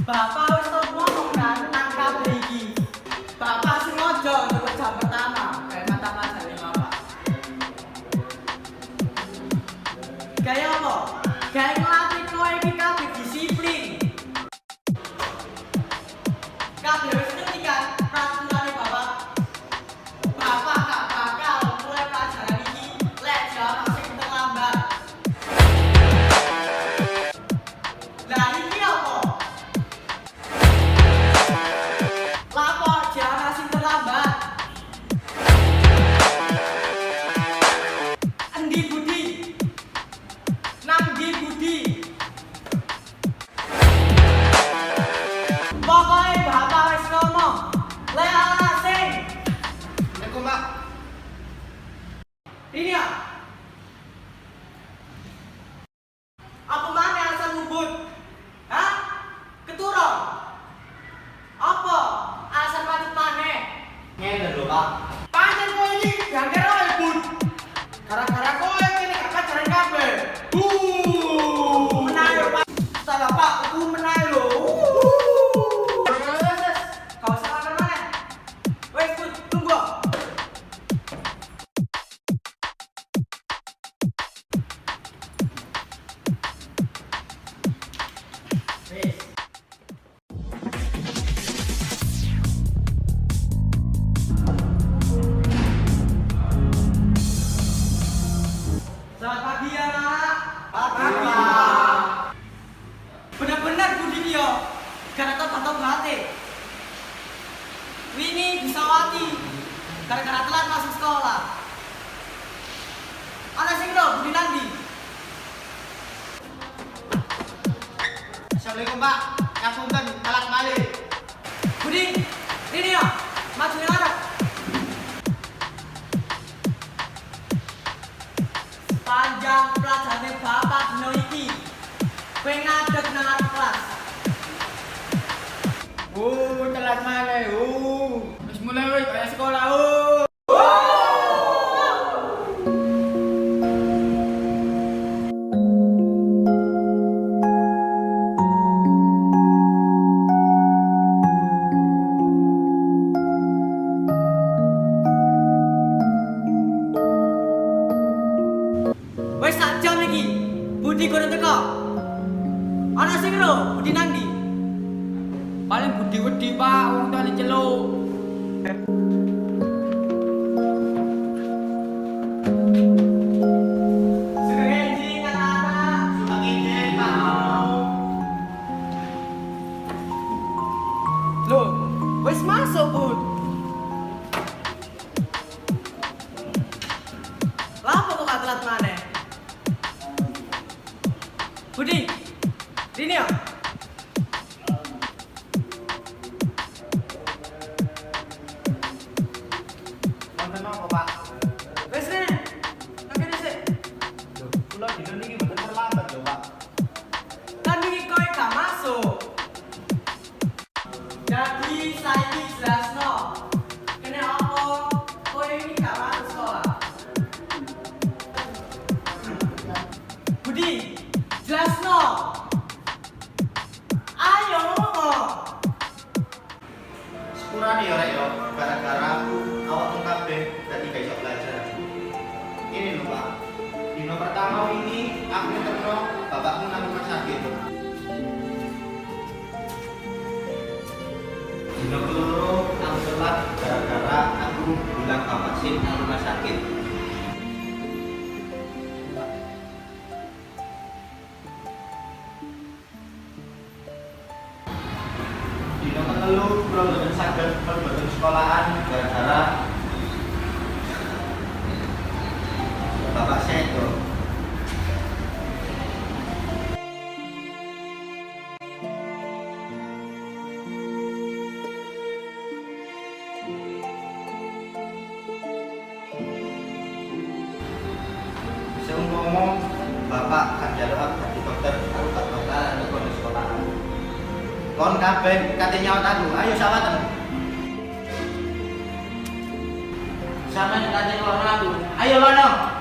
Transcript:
Bapak wis tau ngomong kan nang kabeh iki. Bapak sing ngojo untuk jam pertama kayak mata pelajaran Bapak. Gaya apa? Gaya ngelatih kowe iki kabeh disiplin. Kabeh wis ngerti kan peraturane Bapak. Bapak gak bakal mulai pelajaran iki lek jam sing terlambat. Lah iki apa? Lapor jam sing terlambat. Endi Budi? Nang ndi Budi? Pokoknya Bapak wis ngomong, lek ana sing Assalamualaikum, Pak. ini ya. Apa mana alasan ngubut? Hah? Keturun? Apa? Alasan pancet maneh? Ngene lho, Pak. Pancen kowe iki gangger wae, Bud. Gara-gara kowe iki gak pacaran kabeh. Menae lho, Pak. Salah Pak, aku menae lho. Wes, kau salah mana? Wes, Bud, tunggu. Wes. Selamat pagi ya, Nak. Pagi. Benar-benar Budi dia. Karena tahu hati. Winnie bisa wati. Gara-gara telat masuk sekolah. Ana sing lho Budi Nandi. Assalamualaikum, Pak. Ngapunten, telat malih. Budi, ini ya. Maju yang arah. Panjang pelajaran Bapak dino iki. Kowe ngadeg nang arep kelas. Telat malih. Wis mulai wis kaya sekolah. Wes sak jam iki. Budi kono teko. Ana sing lho, Budi Nandi. Paling budi wedi, Pak. Wong tuane celuk. Segenji anak-anak. Suka ngene, Pak. Loh, wes masuk, Bud. Lapo kok gak telat maneh? Budi, ini ya. Wonten apa, Pak? Wes rene. Nang kene sik. Lho, kula dino niki mboten terlambat lho, Pak. Kan iki kowe gak masuk. Jadi saiki jelasno. Kene apa? Kowe iki gak masuk sekolah. Budi, jelasno. Ayo ngomong. Sepurane ya, Rek ya. Gara-gara awakmu kabeh dadi gak iso belajar. Ini lho, Pak. Dino pertama ini aku ngerno bapakmu nang rumah sakit. Dino keloro aku telat gara-gara aku bilang bapak sih nang rumah sakit. Dino ketelu kula mboten saged mboten sekolahan gara-gara bapak sedo. Seumpama bapak kan jaluk aku dadi dokter, aku gak bakalan nekon sekolahan. Kon kabeh kate nyawat aku, ayo sawatan. Sampeyan kate ngeloro aku. Ayo lono.